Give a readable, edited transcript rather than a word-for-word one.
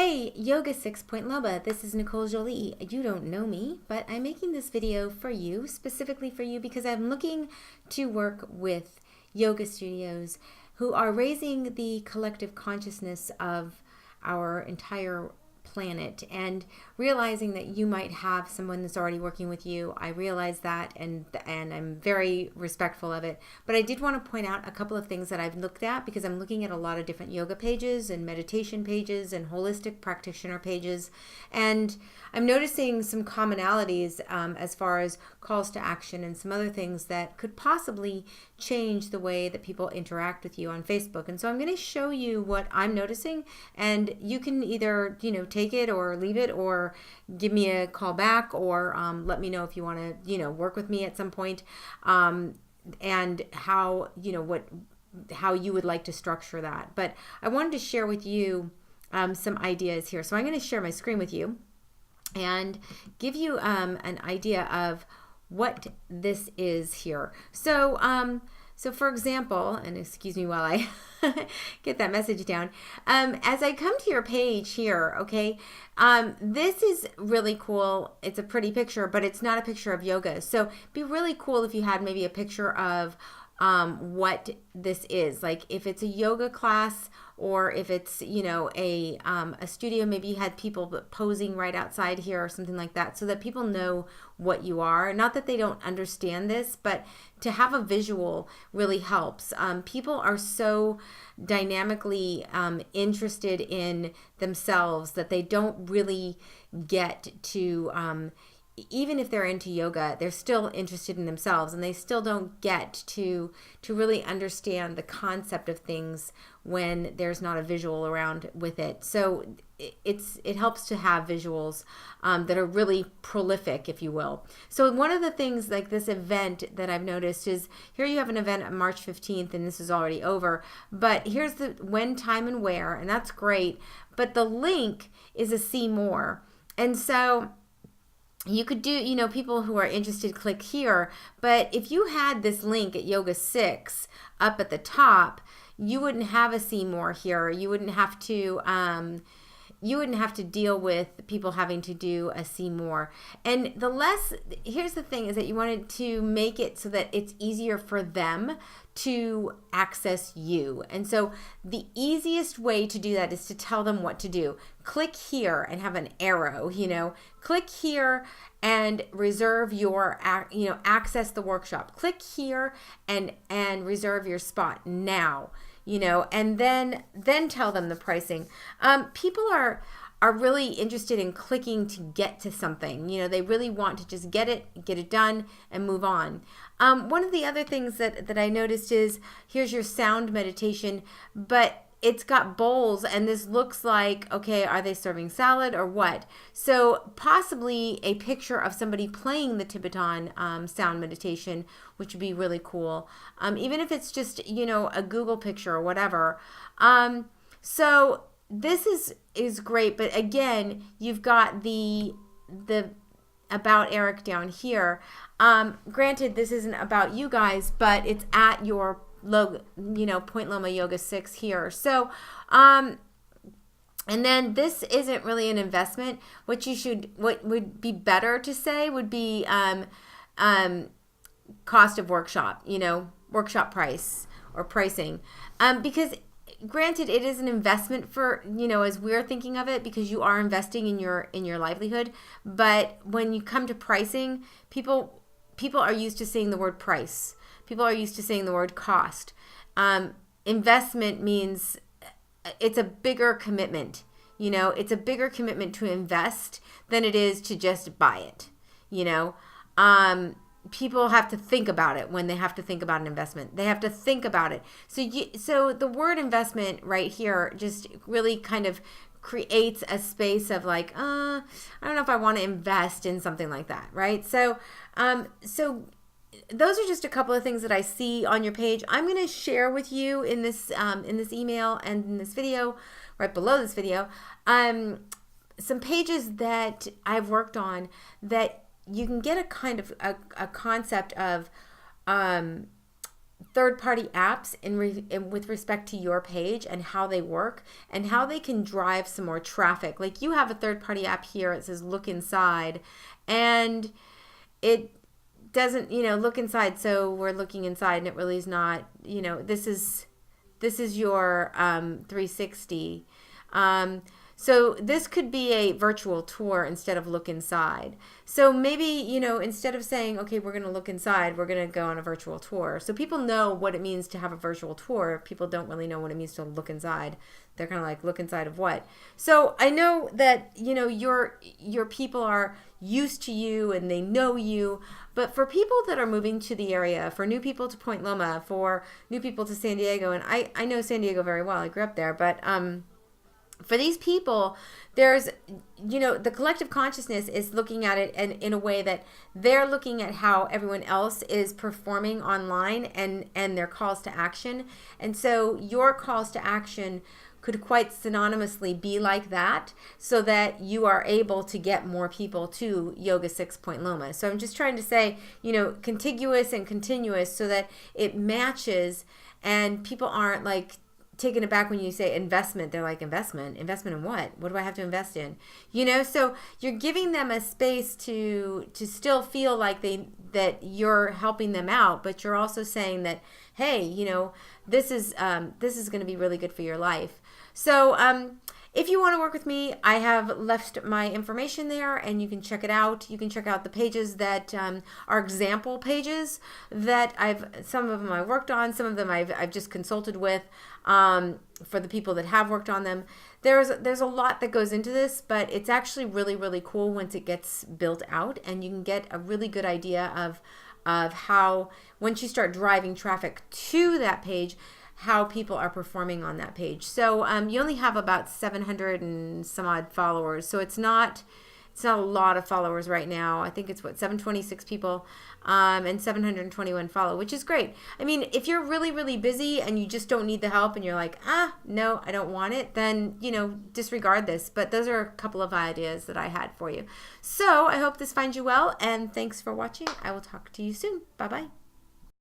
Hey, Yoga 6 Loma, this is Nicole Jolie. You don't know me, but I'm making this video for you, specifically for you, because I'm looking to work with yoga studios who are raising the collective consciousness of our entire planet and realizing that you might have someone that's already working with you. I realize that and I'm very respectful of it. But I did want to point out a couple of things that I've looked at because I'm looking at a lot of different yoga pages and meditation pages and holistic practitioner pages. And I'm noticing some commonalities as far as calls to action and some other things that could possibly change the way that people interact with you on Facebook. And so I'm going to show you what I'm noticing, and you can either, take it or leave it, or give me a call back, or let me know if you want to, work with me at some point, and how, how you would like to structure that. But I wanted to share with you some ideas here. So I'm going to share my screen with you and give you an idea of what this is here. So for example, and excuse me while I get that message down, as I come to your page here, okay, this is really cool. It's a pretty picture, but it's not a picture of yoga. So it'd be really cool if you had maybe a picture of what this is, like if it's a yoga class, or if it's, a studio, maybe you had people posing right outside here or something like that, so that people know what you are. Not that they don't understand this, but to have a visual really helps. People are so dynamically interested in themselves that they don't really get to even if they're into yoga, they're still interested in themselves, and they still don't get to really understand the concept of things when there's not a visual around with it. So it helps to have visuals that are really prolific, if you will. So one of the things, like this event that I've noticed, is here you have an event on March 15th, and this is already over, but here's the when, time, and where, and that's great, but the link is a see more. And so you could do, people who are interested click here, but if you had this link at Yoga 6 up at the top, you wouldn't have a see more here. You wouldn't have to deal with people having to do a see more. And here's the thing, is that you wanted to make it so that it's easier for them to access you. And so the easiest way to do that is to tell them what to do. Click here and have an arrow, click here and reserve your, access the workshop. Click here and reserve your spot now, and then tell them the pricing. People are really interested in clicking to get to something. They really want to just get it done and move on. One of the other things that I noticed is here's your sound meditation, but it's got bowls, and this looks like, okay, are they serving salad or what? So possibly a picture of somebody playing the Tibetan sound meditation, which would be really cool. Even if it's just, a Google picture or whatever. So this is great, but again, you've got the about Eric down here. Granted, this isn't about you guys, but it's at your logo, Point Loma Yoga 6 here. So, and then this isn't really an investment. What would be better to say would be cost of workshop, workshop price or pricing, because granted, it is an investment for, as we're thinking of it, because you are investing in your livelihood. But when you come to pricing, people are used to saying the word price. People are used to saying the word cost. Investment means it's a bigger commitment. It's a bigger commitment to invest than it is to just buy it. People have to think about it when they have to think about an investment. They have to think about it. So the word investment right here just really kind of creates a space of like, I don't know if I want to invest in something like that, right? So those are just a couple of things that I see on your page. I'm going to share with you in this email and in this video, right below this video, some pages that I've worked on that you can get a kind of a concept of 30 third-party apps with respect to your page and how they work and how they can drive some more traffic. Like you have a third-party app here, it says look inside, and it doesn't, look inside, so we're looking inside, and it really is not, this is your 360. So this could be a virtual tour instead of look inside. So maybe, instead of saying, okay, we're going to look inside, we're going to go on a virtual tour. So people know what it means to have a virtual tour. People don't really know what it means to look inside. They're kind of like, look inside of what? So I know that, your people are used to you and they know you, but for people that are moving to the area, for new people to Point Loma, for new people to San Diego, and I know San Diego very well, I grew up there, but for these people, there's, the collective consciousness is looking at it in a way that they're looking at how everyone else is performing online and their calls to action. And so your calls to action could quite synonymously be like that, so that you are able to get more people to Yoga 6 Point Loma. So I'm just trying to say, contiguous and continuous, so that it matches and people aren't like taken aback when you say investment. They're like, investment in what? What do I have to invest in? So you're giving them a space to still feel like that you're helping them out, but you're also saying that, hey, this is going to be really good for your life. So if you want to work with me, I have left my information there, and you can check it out. You can check out the pages that are example pages that some of them I worked on, some of them I've just consulted with for the people that have worked on them. There's a lot that goes into this, but it's actually really, really cool once it gets built out, and you can get a really good idea of how, once you start driving traffic to that page, how people are performing on that page. So you only have about 700 and some odd followers. So it's not a lot of followers right now. I think it's 726 people and 721 follow, which is great. I mean, if you're really, really busy and you just don't need the help and you're like, no, I don't want it, then, disregard this. But those are a couple of ideas that I had for you. So I hope this finds you well, and thanks for watching. I will talk to you soon. Bye-bye.